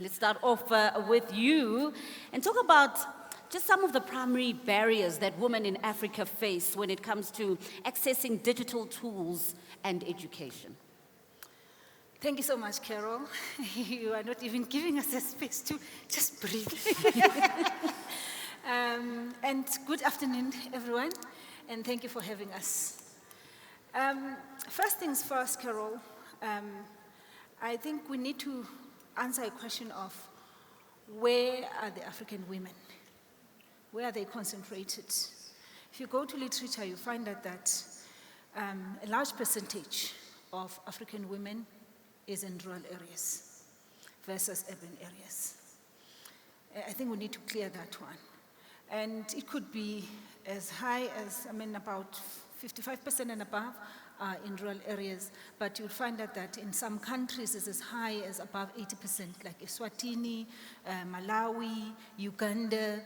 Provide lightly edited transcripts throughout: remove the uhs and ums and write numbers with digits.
let's start off with you and talk about just some of the primary barriers that women in Africa face when it comes to accessing digital tools and education. Thank you so much, Carol. You are not even giving us a space to just breathe. And good afternoon, everyone, and thank you for having us. First things first, Carol, I think we need to answer a question of where are the African women? Where are they concentrated? If you go to literature, you find that a large percentage of African women is in rural areas versus urban areas. I think we need to clear that one. And it could be as high as, about 55% and above are in rural areas, but you'll find that in some countries it's as high as above 80%, like Eswatini, Malawi, Uganda,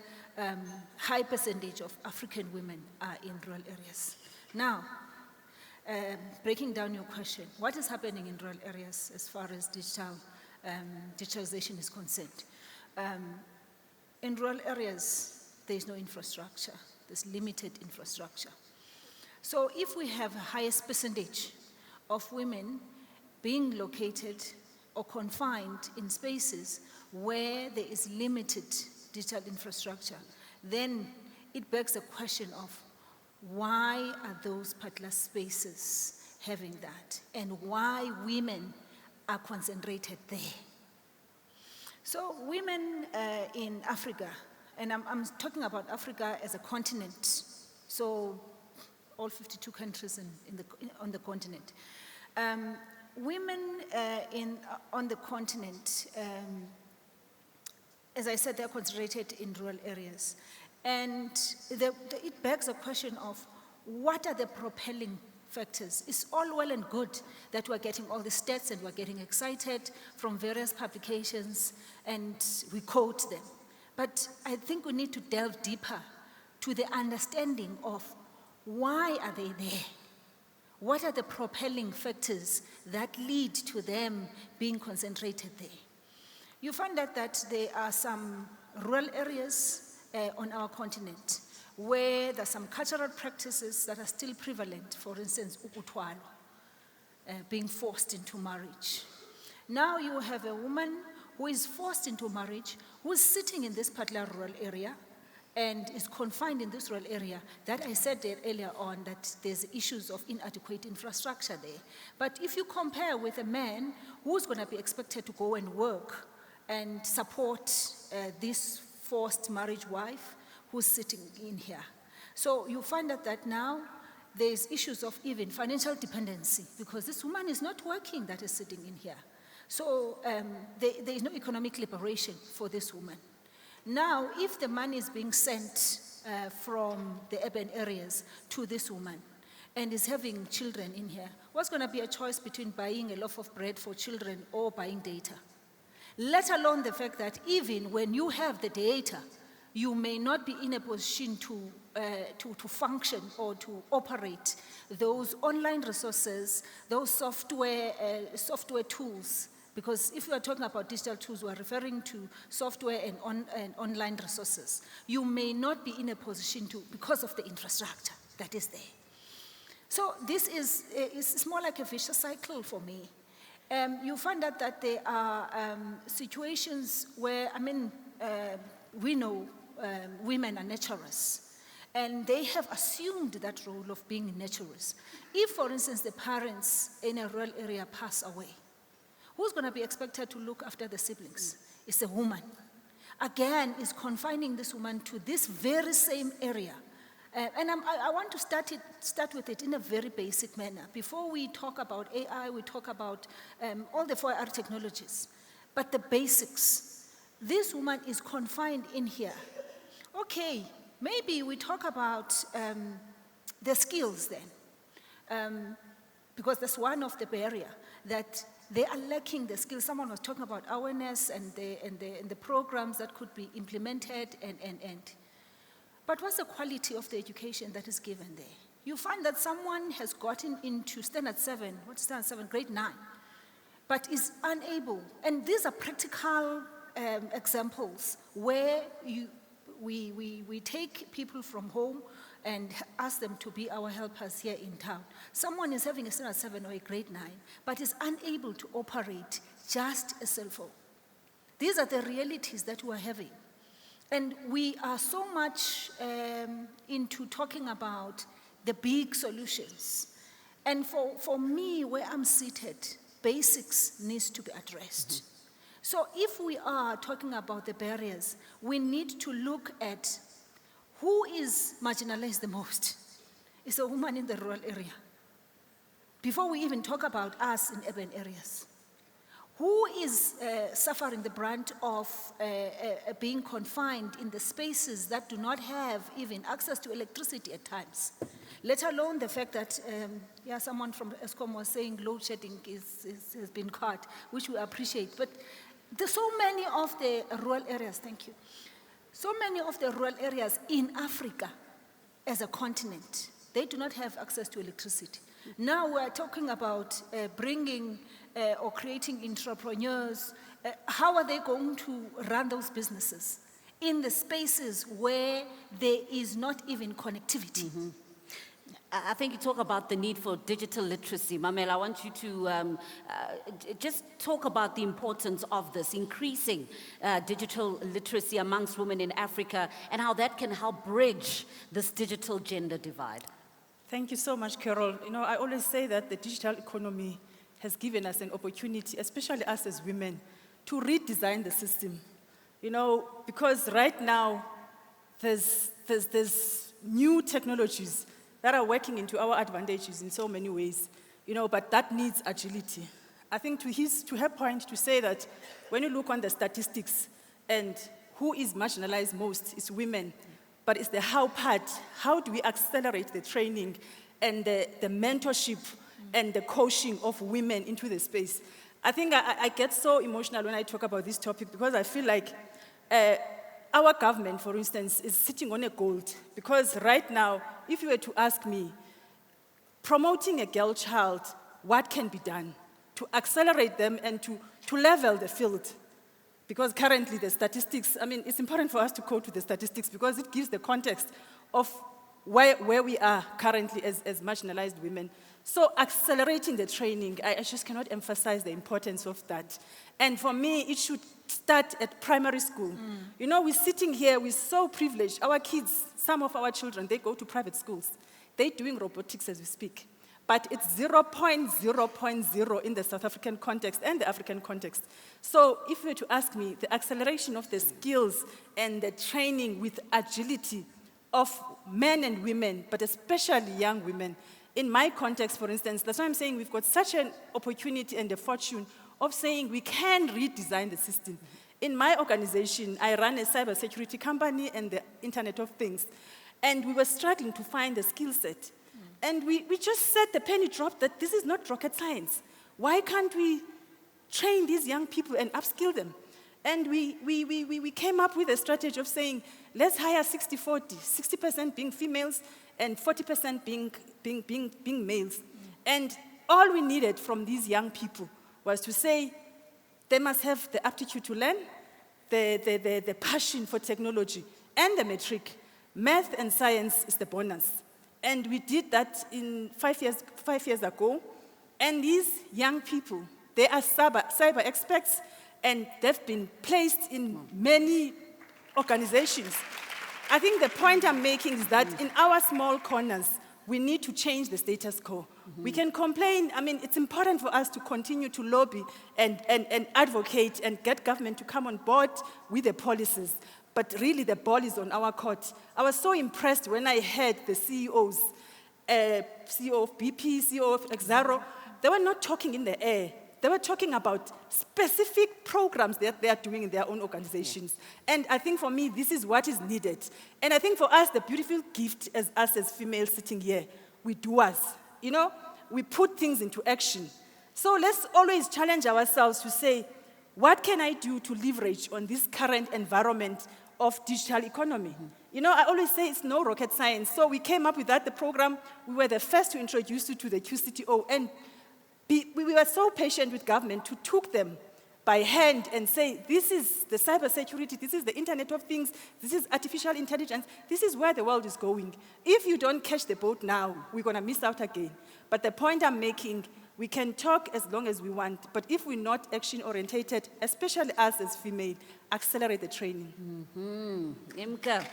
high percentage of African women are in rural areas. Now, breaking down your question, what is happening in rural areas as far as digitalization is concerned? In rural areas, there is no infrastructure. There's limited infrastructure. So if we have a highest percentage of women being located or confined in spaces where there is limited digital infrastructure, then it begs the question of why are those particular spaces having that, and why women are concentrated there. So women in Africa, and I'm talking about Africa as a continent, so all 52 countries on the continent. Women on the continent, as I said, they're concentrated in rural areas. And it begs a question of what are the propelling factors? It's all well and good that we're getting all the stats and we're getting excited from various publications and we quote them. But I think we need to delve deeper to the understanding of why are they there? What are the propelling factors that lead to them being concentrated there? You find that there are some rural areas on our continent where there are some cultural practices that are still prevalent, for instance, ukuthwalo, being forced into marriage. Now you have a woman who is forced into marriage, who is sitting in this particular rural area and is confined in this rural area, that I said there earlier on that there's issues of inadequate infrastructure there. But if you compare with a man who's going to be expected to go and work and support this forced marriage wife who's sitting in here. So you find that now there's issues of even financial dependency because this woman is not working that is sitting in here. So there is no economic liberation for this woman. Now, if the money is being sent from the urban areas to this woman and is having children in here, what's going to be a choice between buying a loaf of bread for children or buying data? Let alone the fact that even when you have the data, you may not be in a position to function or to operate those online resources, those software tools. Because if we are talking about digital tools, we are referring to software and online resources. You may not be in a position to, because of the infrastructure that is there. So this is more like a vicious cycle for me. You find that there are situations where, we know women are nurturers, and they have assumed that role of being nurturers. If, for instance, the parents in a rural area pass away, who's going to be expected to look after the siblings? It's a woman. Again, is confining this woman to this very same area. And I want to start with it in a very basic manner. Before we talk about AI, we talk about all the 4R technologies. But the basics, this woman is confined in here. Okay, maybe we talk about the skills then. Because that's one of the barrier, that they are lacking the skills. Someone was talking about awareness and the programs that could be implemented and. But what's the quality of the education that is given there? You find that someone has gotten into standard 7, grade 9, but is unable, and these are practical examples where we take people from home and ask them to be our helpers here in town. Someone is having a standard 7 or a grade 9, but is unable to operate just a cell phone. These are the realities that we're having. And we are so much into talking about the big solutions. And for me, where I'm seated, basics needs to be addressed. So if we are talking about the barriers, we need to look at who is marginalized the most. It's a woman in the rural area. Before we even talk about us in urban areas. Who is suffering the brunt of being confined in the spaces that do not have even access to electricity at times? Let alone the fact that, someone from ESCOM was saying load shedding has been cut, which we appreciate. But there's so many of the rural areas, thank you. So many of the rural areas in Africa as a continent, they do not have access to electricity. Now we're talking about bringing or creating entrepreneurs. How are they going to run those businesses in the spaces where there is not even connectivity? I think you talk about the need for digital literacy. Mamela, I want you to just talk about the importance of this, increasing digital literacy amongst women in Africa, and how that can help bridge this digital gender divide. Thank you so much, Carol. You know, I always say that the digital economy has given us an opportunity, especially us as women, to redesign the system. You know, because right now, there's new technologies that are working into our advantages in so many ways, you know, but that needs agility. I think to her point, to say that when you look on the statistics and who is marginalized most, it's women, but it's the how part. How do we accelerate the training and the mentorship and the coaching of women into the space? I think I get so emotional when I talk about this topic because I feel like our government, for instance, is sitting on a gold. Because right now, if you were to ask me, promoting a girl child, what can be done to accelerate them and to level the field? Because currently the statistics, I mean, it's important for us to go to the statistics because it gives the context of where we are currently as marginalized women. So accelerating the training, I just cannot emphasize the importance of that. And for me, it should start at primary school. You know, we're sitting here, we're so privileged. Our kids, some of our children, they go to private schools. They're doing robotics as we speak. But it's 0.0.0 in the South African context and the African context. So if you were to ask me, the acceleration of the skills and the training with agility of men and women, but especially young women, in my context, for instance, that's why I'm saying we've got such an opportunity and the fortune of saying we can redesign the system. In my organization, I run a cybersecurity company and the Internet of Things, and we were struggling to find the skill set. And we just said the penny dropped that this is not rocket science. Why can't we train these young people and upskill them? And we came up with a strategy of saying, let's hire 60-40, 60% being females and 40% being males. And all we needed from these young people was to say they must have the aptitude to learn, the passion for technology, and the matric. Math and science is the bonus. And we did that in 5 years ago. And these young people, they are cyber experts, and they've been placed in many organizations. I think the point I'm making is that in our small corners, we need to change the status quo. We can complain. I mean, it's important for us to continue to lobby and advocate and get government to come on board with the policies. But really, the ball is on our court. I was so impressed when I heard the CEOs, CEO of BP, CEO of Exaro, they were not talking in the air. They were talking about specific programs that they are doing in their own organizations. And I think for me, this is what is needed. And I think for us, the beautiful gift as us as females sitting here, we do us. You know, we put things into action. So let's always challenge ourselves to say, what can I do to leverage on this current environment of digital economy? You know, I always say it's no rocket science. So we came up with that, the program. We were the first to introduce it to the QCTO. And we were so patient with government to took them by hand and say, this is the cybersecurity, this is the Internet of Things, this is artificial intelligence, this is where the world is going. If you don't catch the boat now, we're going to miss out again. But the point I'm making, we can talk as long as we want, but if we're not action-orientated, especially us as female, accelerate the training. Imke.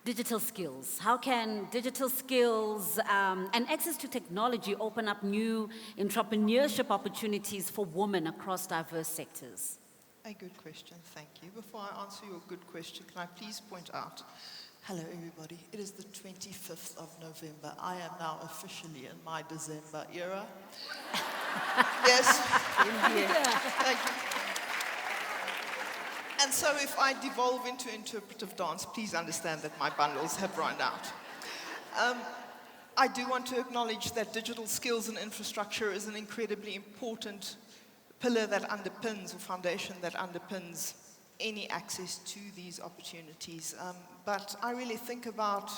Digital skills. How can digital skills and access to technology open up new entrepreneurship opportunities for women across diverse sectors? A good question, thank you. Before I answer your good question, can I please point out, hello everybody, it is the 25th of November. I am now officially in my December era. Yes. Thank you. And so if I devolve into interpretive dance, please understand that my bundles have run out. I do want to acknowledge that digital skills and infrastructure is an incredibly important pillar that underpins, or foundation that underpins any access to these opportunities. But I really think about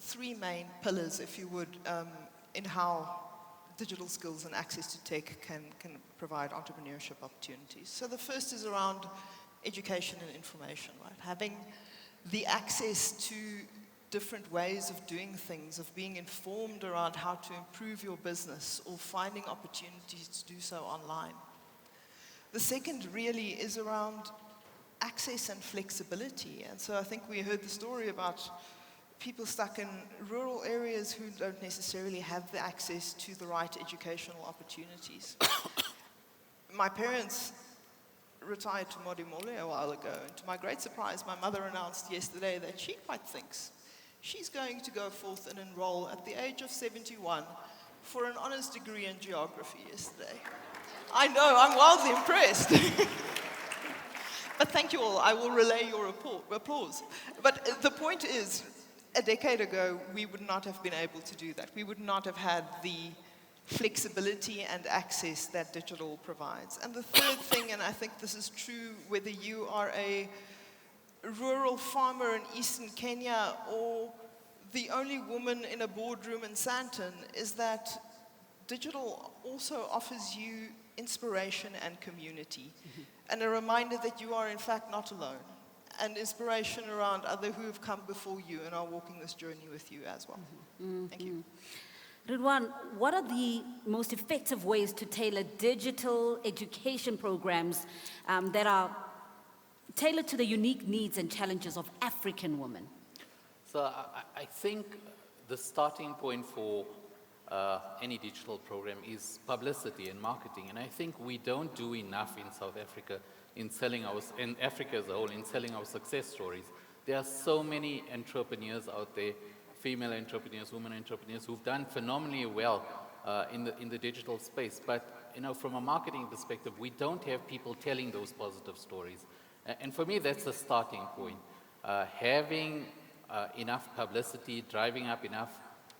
three main pillars, if you would, in how digital skills and access to tech can provide entrepreneurship opportunities. So the first is around education and information, right? Having the access to different ways of doing things, of being informed around how to improve your business or finding opportunities to do so online. The second really is around access and flexibility. And so I think we heard the story about people stuck in rural areas who don't necessarily have the access to the right educational opportunities. My parents retired to Modimolle a while ago, and to my great surprise, my mother announced yesterday that she quite thinks she's going to go forth and enroll at the age of 71 for an honors degree in geography yesterday. I know, I'm wildly impressed. But thank you all, I will relay your applause. But the point is, a decade ago, we would not have been able to do that. We would not have had the flexibility and access that digital provides. And the third thing, and I think this is true whether you are a rural farmer in eastern Kenya or the only woman in a boardroom in Sandton, is that digital also offers you inspiration and community, and a reminder that you are in fact not alone, and inspiration around others who have come before you and are walking this journey with you as well. Thank you. Ridwaan, what are the most effective ways to tailor digital education programs that are tailored to the unique needs and challenges of African women? So I think the starting point for any digital program is publicity and marketing. And I think we don't do enough in South Africa in selling in Africa as a whole, in selling our success stories. There are so many entrepreneurs out there, female entrepreneurs, women entrepreneurs, who've done phenomenally well in the digital space. But from a marketing perspective, we don't have people telling those positive stories. And for me, that's the starting point. Having enough publicity, driving up enough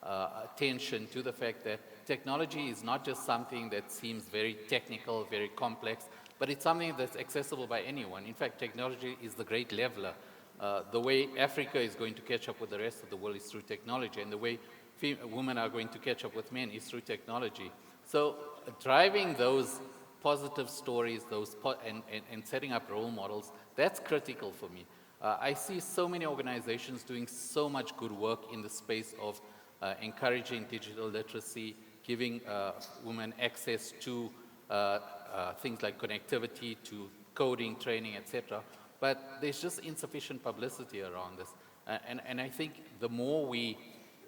attention to the fact that technology is not just something that seems very technical, very complex, but it's something that's accessible by anyone. In fact, technology is the great leveler. The way Africa is going to catch up with the rest of the world is through technology, and the way women are going to catch up with men is through technology. So driving those positive stories, and setting up role models, that's critical for me. I see so many organizations doing so much good work in the space of encouraging digital literacy, giving women access to things like connectivity, to coding, training, etc. But there's just insufficient publicity around this. And I think the more we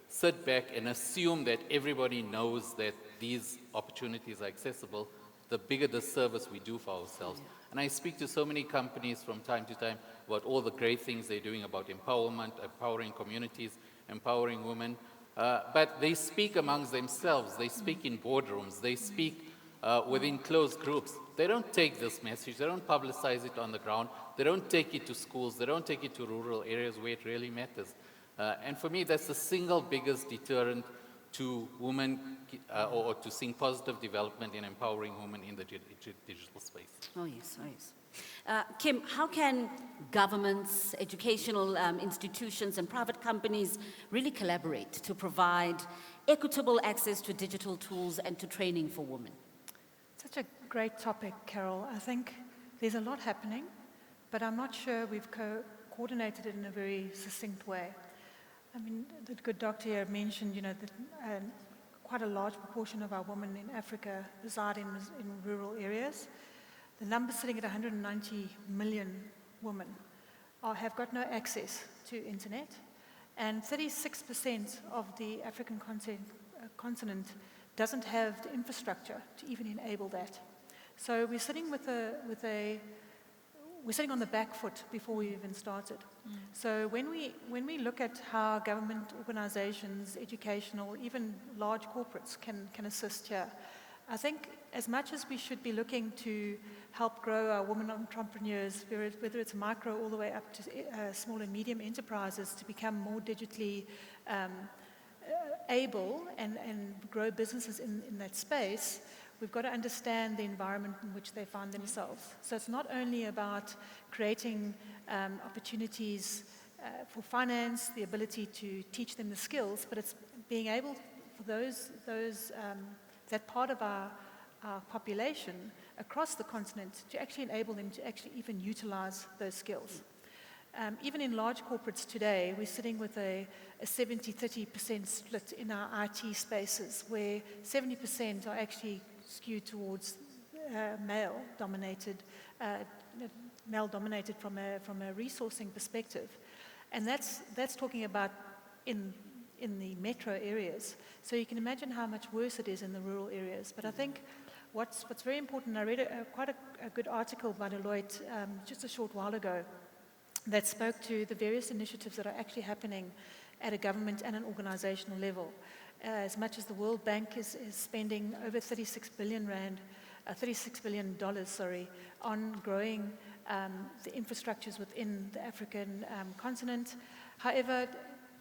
sit back and assume that everybody knows that these opportunities are accessible, the bigger the service we do for ourselves. And I speak to so many companies from time to time about all the great things they're doing about empowerment, empowering communities, empowering women. But they speak amongst themselves. They speak in boardrooms. They speak within closed groups. They don't take this message. They don't publicize it on the ground. They don't take it to schools. They don't take it to rural areas where it really matters. And for me, that's the single biggest deterrent to women or to seeing positive development in empowering women in the digital space. Oh yes, oh yes. Kim, how can governments, educational institutions, and private companies really collaborate to provide equitable access to digital tools and to training for women? Such a great topic, Carol. I think there's a lot happening, but I'm not sure we've coordinated it in a very succinct way. I mean, the good doctor here mentioned, that quite a large proportion of our women in Africa reside in rural areas. The number sitting at 190 million women have got no access to internet, and 36% of the African continent doesn't have the infrastructure to even enable that. So we're sitting we're sitting on the back foot before we even started. So when we look at how government organizations, educational, even large corporates can assist here, I think as much as we should be looking to help grow our women entrepreneurs, whether it's micro all the way up to small and medium enterprises to become more digitally able and grow businesses in that space, we've got to understand the environment in which they find themselves. So it's not only about creating opportunities for finance, the ability to teach them the skills, but it's being able for that part of our population across the continent to actually enable them to actually even utilize those skills. Even in large corporates today, we're sitting with a 70-30% split in our IT spaces, where 70% are actually skewed towards male-dominated from a resourcing perspective. And that's talking about in the metro areas. So you can imagine how much worse it is in the rural areas. But I think what's very important, I read quite a good article by Deloitte just a short while ago that spoke to the various initiatives that are actually happening at a government and an organizational level. As much as the World Bank is spending over $36 billion, on growing the infrastructures within the African continent. However,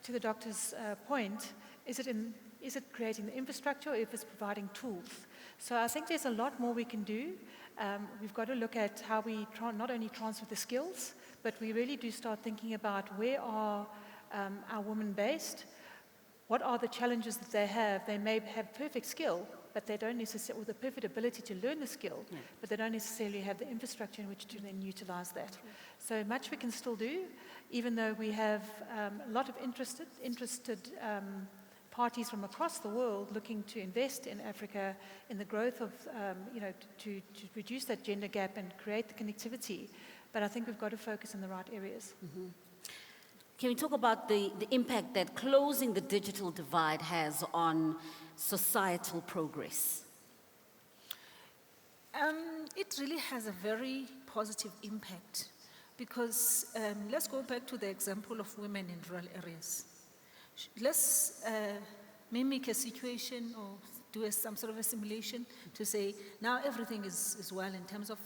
to the doctor's point, is it creating the infrastructure or if it's providing tools? So I think there's a lot more we can do. We've got to look at how we not only transfer the skills, but we really do start thinking about where are our women based, what are the challenges that they have. They may have perfect skill, but they don't necessarily, or the perfect ability to learn the skill, but they don't necessarily have the infrastructure in which to then utilize that. So much we can still do, even though we have a lot of interested parties from across the world looking to invest in Africa in the growth of, to reduce that gender gap and create the connectivity. But I think we've got to focus in the right areas. Mm-hmm. Can we talk about the impact that closing the digital divide has on societal progress? It really has a very positive impact because let's go back to the example of women in rural areas. Let's mimic a situation or do some sort of a simulation to say now everything is well in terms of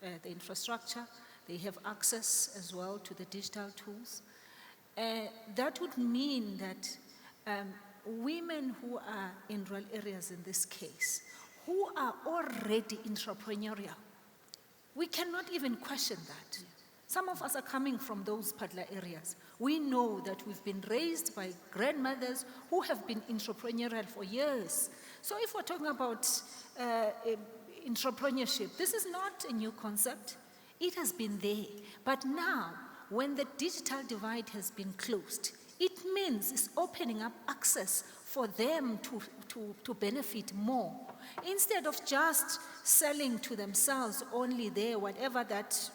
the infrastructure. They have access as well to the digital tools. That would mean that women who are in rural areas in this case, who are already entrepreneurial, we cannot even question that. Some of us are coming from those particular areas. We know that we've been raised by grandmothers who have been entrepreneurial for years. So if we're talking about entrepreneurship, this is not a new concept. It has been there. But now, when the digital divide has been closed, it means it's opening up access for them to benefit more. Instead of just selling to themselves only there, whatever that,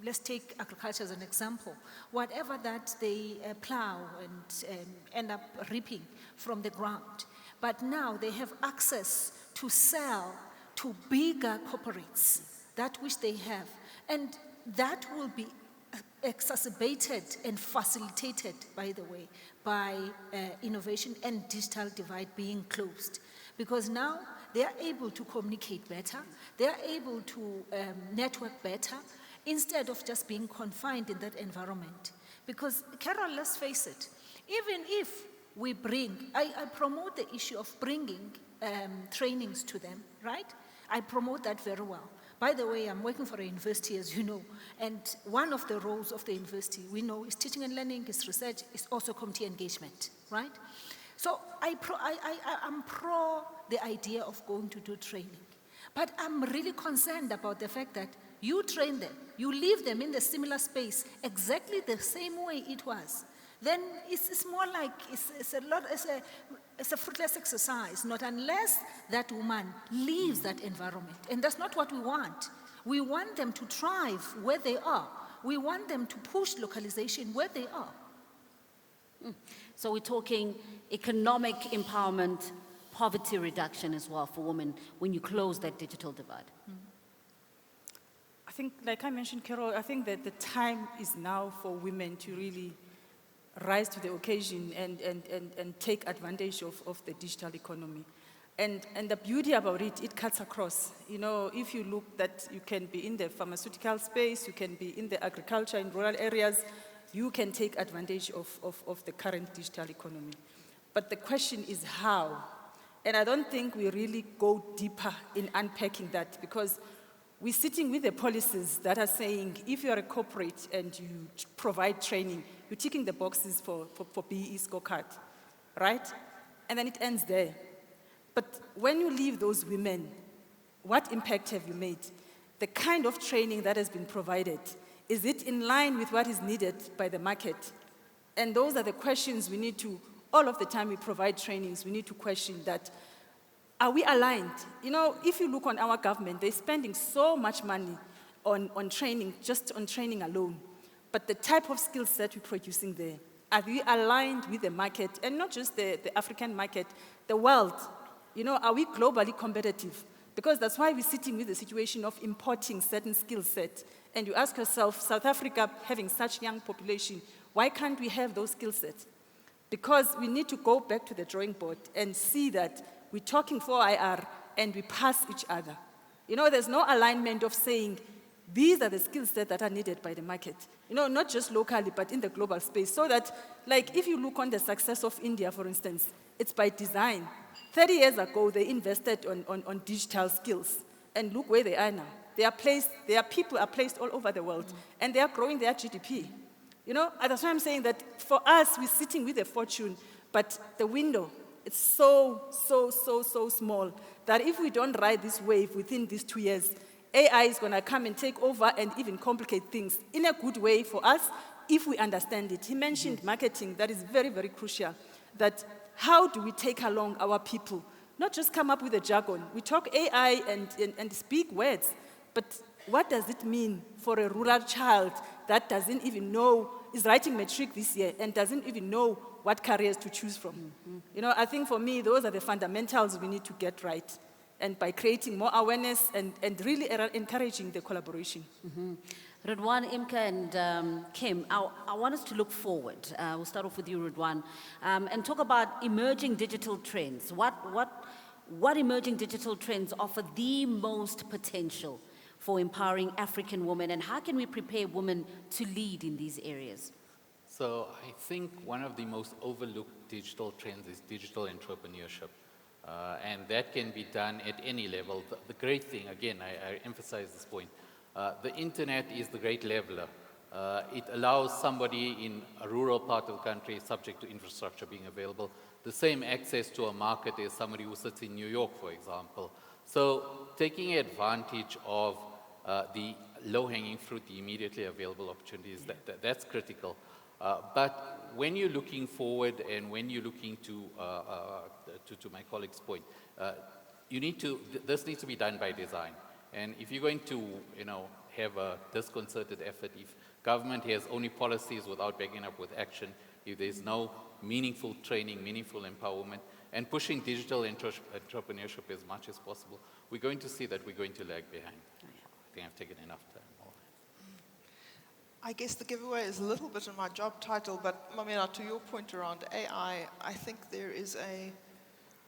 let's take agriculture as an example, whatever that they plow and end up reaping from the ground. But now they have access to sell to bigger corporates, that which they have. And that will be exacerbated and facilitated, by the way, by innovation and digital divide being closed. Because now they are able to communicate better, they are able to network better, instead of just being confined in that environment. Because, Carol, let's face it, even if we I promote the issue of bringing trainings to them, right? I promote that very well. By the way, I'm working for a university, as you know, and one of the roles of the university, we know, is teaching and learning, is research, is also community engagement, right? So I'm pro the idea of going to do training, but I'm really concerned about the fact that you train them, you leave them in the similar space, exactly the same way it was. Then it's more like, it's a fruitless exercise, not unless that woman leaves that environment. And that's not what we want. We want them to thrive where they are. We want them to push localization where they are. So we're talking economic empowerment, poverty reduction as well for women when you close that digital divide. I think, like I mentioned, Carol, I think that the time is now for women to really rise to the occasion and take advantage of the digital economy. And the beauty about it, it cuts across. You know, if you look that you can be in the pharmaceutical space, you can be in the agriculture in rural areas, you can take advantage of the current digital economy. But the question is how? And I don't think we really go deeper in unpacking that, because we're sitting with the policies that are saying, if you're a corporate and you provide training, you're ticking the boxes for BE scorecard, right? And then it ends there. But when you leave those women, what impact have you made? The kind of training that has been provided, is it in line with what is needed by the market? And those are the questions we need to, all of the time we provide trainings, we need to question that. Are we aligned? You know, if you look on our government, they're spending so much money on training, just on training alone. But the type of skills that we're producing there, are we aligned with the market? And not just the African market, the world. You know, are we globally competitive? Because that's why we're sitting with the situation of importing certain skill sets. And you ask yourself, South Africa having such young population, why can't we have those skill sets? Because we need to go back to the drawing board and see that we're talking for IR and we pass each other. You know, there's no alignment of saying, these are the skill sets that are needed by the market. You know, not just locally, but in the global space. So that, like, if you look on the success of India, for instance, it's by design. 30 years ago, they invested on digital skills. And look where they are now. Their people are placed all over the world. And they are growing their GDP. You know, that's why I'm saying that for us, we're sitting with a fortune, but the window, it's so small that if we don't ride this wave within these 2 years, AI is going to come and take over and even complicate things in a good way for us if we understand it. He mentioned marketing. That is very, very crucial. That how do we take along our people? Not just come up with a jargon. We talk AI and speak words, but what does it mean for a rural child that doesn't even know, is writing matric this year and doesn't even know what careers to choose from? You know, I think for me, those are the fundamentals we need to get right. And by creating more awareness and really encouraging the collaboration. Ridwaan, Imke, and Kim, I want us to look forward. We'll start off with you, Ridwaan, and talk about emerging digital trends. What emerging digital trends offer the most potential for empowering African women, and how can we prepare women to lead in these areas? So I think one of the most overlooked digital trends is digital entrepreneurship. And that can be done at any level. The great thing, again, I emphasize this point, the internet is the great leveler. It allows somebody in a rural part of the country, subject to infrastructure being available, the same access to a market as somebody who sits in New York, for example. So taking advantage of the low-hanging fruit, the immediately available opportunities, that's critical. But when you're looking forward and when you're looking to my colleague's point, this needs to be done by design. And if you're going to, have a disconcerted effort, if government has only policies without backing up with action, if there's no meaningful training, meaningful empowerment, and pushing digital entrepreneurship as much as possible, we're going to see that we're going to lag behind. I think I've taken enough time. I guess the giveaway is a little bit in my job title, but Mamela, to your point around AI, I think there is a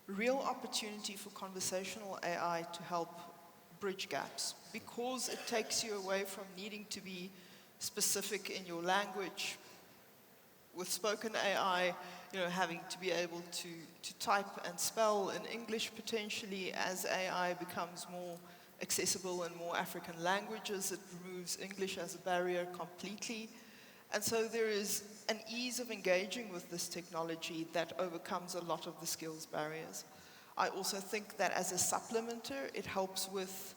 real opportunity for conversational AI to help bridge gaps, because it takes you away from needing to be specific in your language. With spoken AI, having to be able to type and spell in English potentially as AI becomes more accessible in more African languages. It removes English as a barrier completely. And so there is an ease of engaging with this technology that overcomes a lot of the skills barriers. I also think that as a supplementer, it helps with,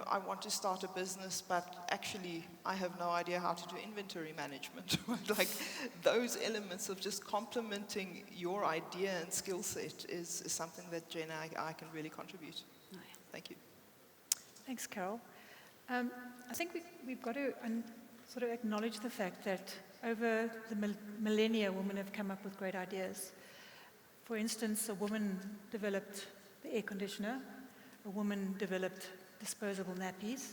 I want to start a business, but actually I have no idea how to do inventory management. Like those elements of just complementing your idea and skill set is something that Jen and I can really contribute. Thank you. Thanks, Carol. I think we've got to sort of acknowledge the fact that over the millennia, women have come up with great ideas. For instance, a woman developed the air conditioner, a woman developed disposable nappies.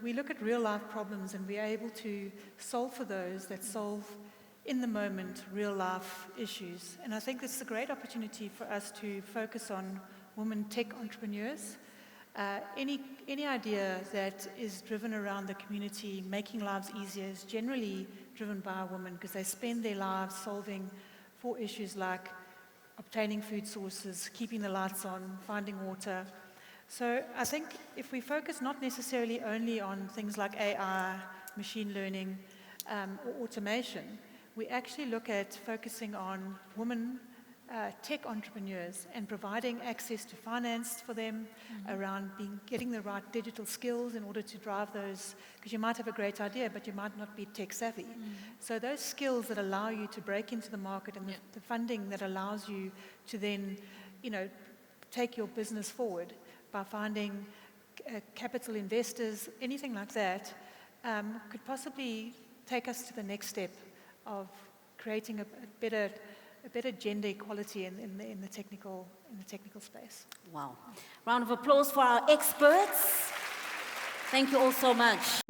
We look at real life problems and we are able to solve for those that solve in the moment real life issues. And I think this is a great opportunity for us to focus on women tech entrepreneurs. Any idea that is driven around the community, making lives easier, is generally driven by a woman because they spend their lives solving for issues like obtaining food sources, keeping the lights on, finding water. So I think if we focus not necessarily only on things like AI, machine learning, or automation, we actually look at focusing on women tech entrepreneurs and providing access to finance for them, around getting the right digital skills in order to drive those, because you might have a great idea, but you might not be tech savvy. So those skills that allow you to break into the market and the funding that allows you to then, take your business forward by finding capital investors, anything like that, could possibly take us to the next step of creating a better gender equality in the technical space. Wow. Round of applause for our experts. Thank you all so much.